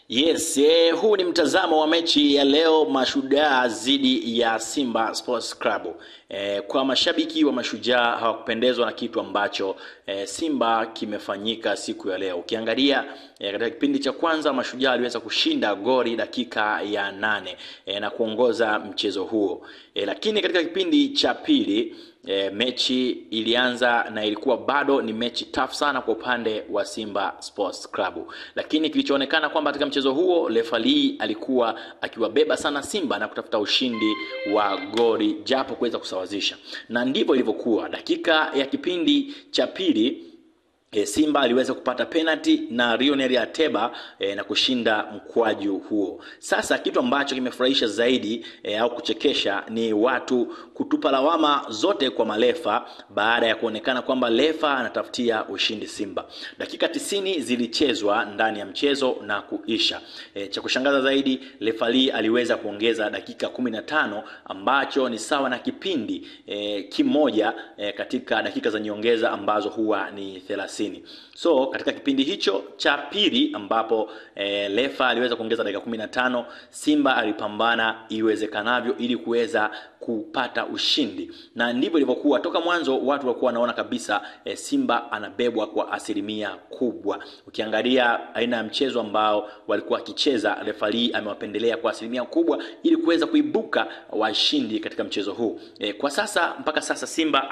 Yes, huu ni mtazamo wa mechi ya leo Mashujaa dhidi ya Simba Sports Club. Kwa mashabiki wa Mashujaa hawakupendezwa na kitu ambacho Simba kimefanyika siku ya leo. Ukiangalia katika kipindi cha kwanza Mashujaa aliweza kushinda goli dakika ya 8 na kuongoza mchezo huo. Lakini katika kipindi cha pili mechi ilianza na ilikuwa bado ni mechi tough sana kwa upande wa Simba Sports Club. Lakini kilichoonekana kwamba katika mchezo huo referee alikuwa akiwabeba sana Simba na kutafuta ushindi wa goli japo kuweza kusawazisha. Na ndivyo ilivyokuwa. Dakika ya kipindi cha pili Simba aliweza kupata penalty na Lionel Ateba na kushinda mkwaju huo. Sasa kitu ambacho kimefurahisha zaidi au kuchekesha ni watu kutupa lawama zote kwa marefa baada ya kuonekana kwamba refa anatafutia ushindi Simba. Dakika 90 zilichezwa ndani ya mchezo na kuisha. Cha kushangaza zaidi referee aliweza kuongeza dakika 15 ambacho ni sawa na kipindi kimoja katika dakika za nyongeza ambazo huwa ni 30. So katika kipindi hicho cha pili ambapo refa aliweza kuongeza dakika 15, Simba alipambana iwezekanavyo ili kuweza kupata ushindi. Na ndivyo ilivyokuwa. Toka mwanzo watu walikuwa wanaona kabisa Simba anabebwa kwa asilimia kubwa. Ukiangalia aina ya mchezo ambao walikuwa wakicheza, referee amewapendelea kwa asilimia kubwa ili kuweza kuibuka washindi katika mchezo huu. Kwa sasa mpaka sasa Simba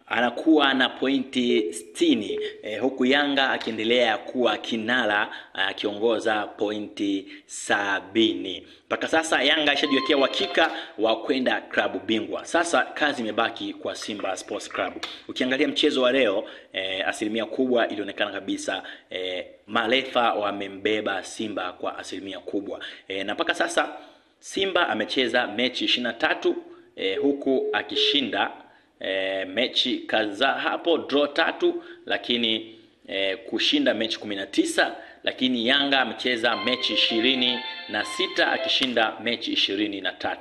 anakuwa na pointi 60 huku Yanga akiendelea kuwa kinara akiongoza pointi 70. Mpaka sasa Yanga ishajiwekea uhakika wa kwenda klabu bingwa. Sasa kazi imebaki kwa Simba Sports Club. Ukiangalia mchezo wa leo asilimia kubwa ilionekana kabisa marefa wamembeba Simba kwa asilimia kubwa. Na mpaka sasa Simba amecheza mechi 23 huku akishinda mechi kadhaa hapo, draw 3, lakini kushinda mechi 19. Lakini Yanga amecheza mechi 26 akishinda mechi 23.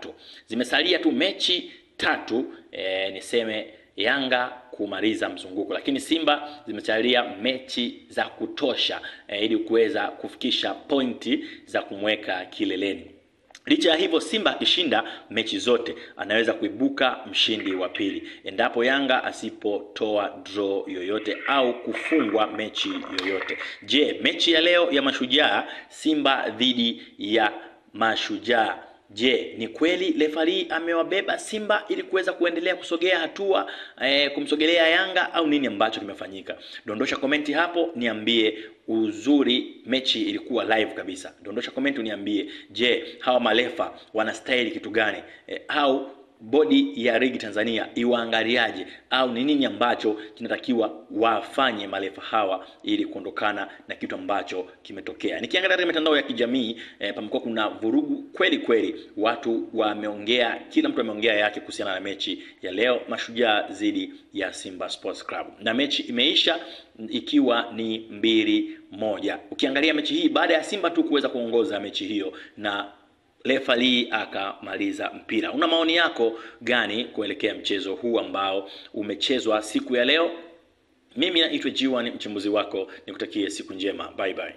Zimesalia tu mechi 3 niseme Yanga kumaliza mzunguko, lakini Simba zimesalia mechi za kutosha ili kuweza kufikisha pointi za kumweka kileleni. Licha ya hivyo Simba akishinda mechi zote anaweza kuibuka mshindi wa pili endapo Yanga asipotoa draw yoyote au kufungwa mechi yoyote. Je, mechi ya leo ya Mashujaa, Simba dhidi ya Mashujaa, je, ni kweli referee amewabeba Simba ili kuweza kuendelea kusogea hatua kumsogelea Yanga au nini ambacho kimefanyika? Dondosha komenti hapo niambie. Uzuri mechi ilikuwa live kabisa. Dondosha komenti uniambie, je, hawa marefa wanastahili kitu gani? Au bodi ya ligi Tanzania iwaangaliaje, au ni nini ambacho kinatakiwa wafanye marefa hawa ili kuondokana na kitu ambacho kimetokea? Nikiangalia katika mitandao ya kijamii pamekuwa kuna vurugu kweli kweli. Watu wameongea, kila mtu ameongea yake kuhusiana na mechi ya leo Mashujaa dhidi ya Simba Sports Club. Na mechi imeisha ikiwa ni 2-1. Ukiangalia mechi hii baada ya Simba tu kuweza kuongoza mechi hiyo na referee akamaliza mpira. Una maoni yako gani kuelekea mchezo huu ambao umechezwa siku ya leo? Mimi naitwa G1 mchambuzi wako, nikutakie siku njema. Bye bye.